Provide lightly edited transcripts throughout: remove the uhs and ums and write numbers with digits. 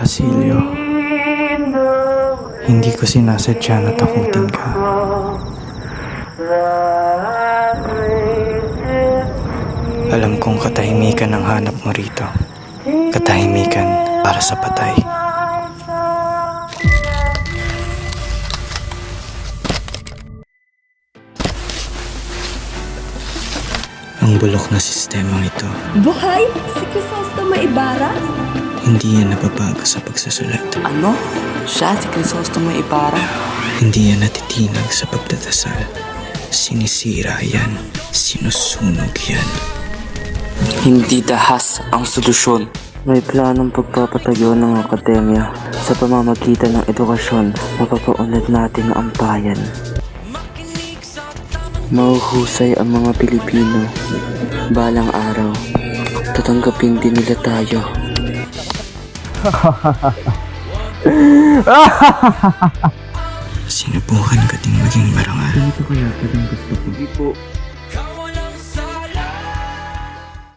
Basilio, hindi ko sinasadya na takutin ka. Alam kong katahimikan ang hanap mo rito. Katahimikan para sa patay. Ang bulok na sistemang ito, Buhay? Si Crisostomo Ibarra? hindi yan nababago sa pagsusulat. Ano? Siya si Crisostomo Ibarra? Hindi yan natitinag sa pagdadasal. Sinisira yan. Sinusunog yan. Hindi dahas ang solusyon. May planong pagpapatayo ng akademya. Sa pamamagitan ng edukasyon, mapapaunlad natin ang bayan. Mahuhusay ang mga Pilipino. Balang araw, tatanggapin din nila tayo. Sinubukan ka ding maging marangal. Ito kaya talagang gusto ko. Hindi po.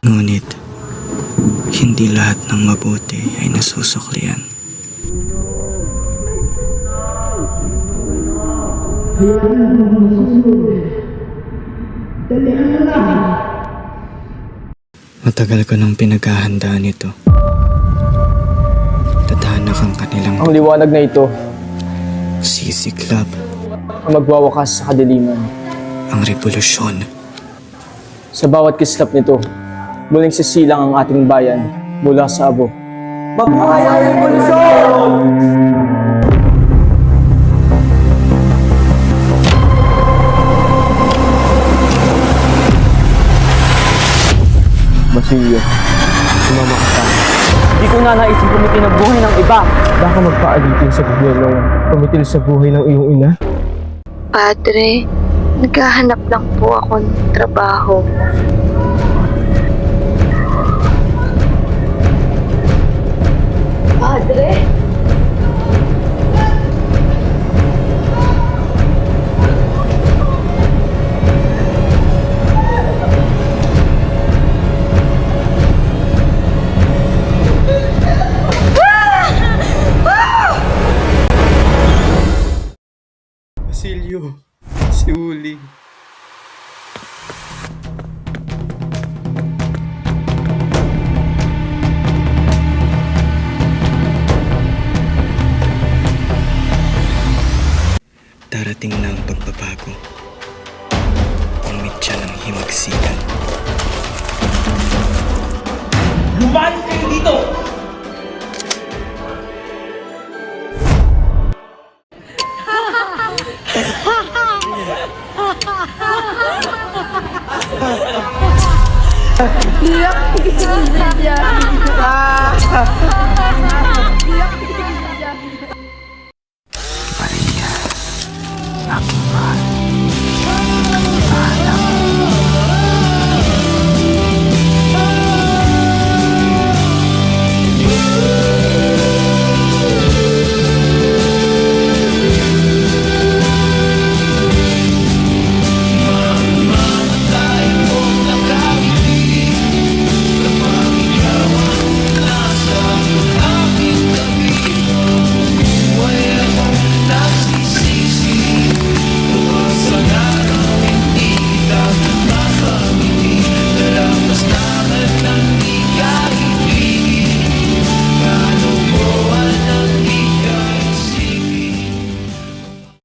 Ngunit, hindi lahat ng mabuti ay nasusuklian. Matagal ko nang pinaghahandaan ito. Tatahanak ang kanilang Ang liwanag na ito sisiklab, ang magwawakas sa kadiliman. ang revolusyon. Sa bawat kislap nito, muling sisilang ang ating bayan mula sa abo. Mabuhay ang revolusyon! Basilio, sumama ka sa akin. Hindi ko na naisip kumitil ng buhay ng iba. Baka magpaalitin sa gobyerno, kumitil sa buhay ng iyong ina. Padre, naghahanap lang po ako ng trabaho. Padre? Basilio, si Uli. Darating na ang pagbabago. Ang mitya ng himagsikan. Lumayas kayo dito! Iyak! Iyak! Iyak!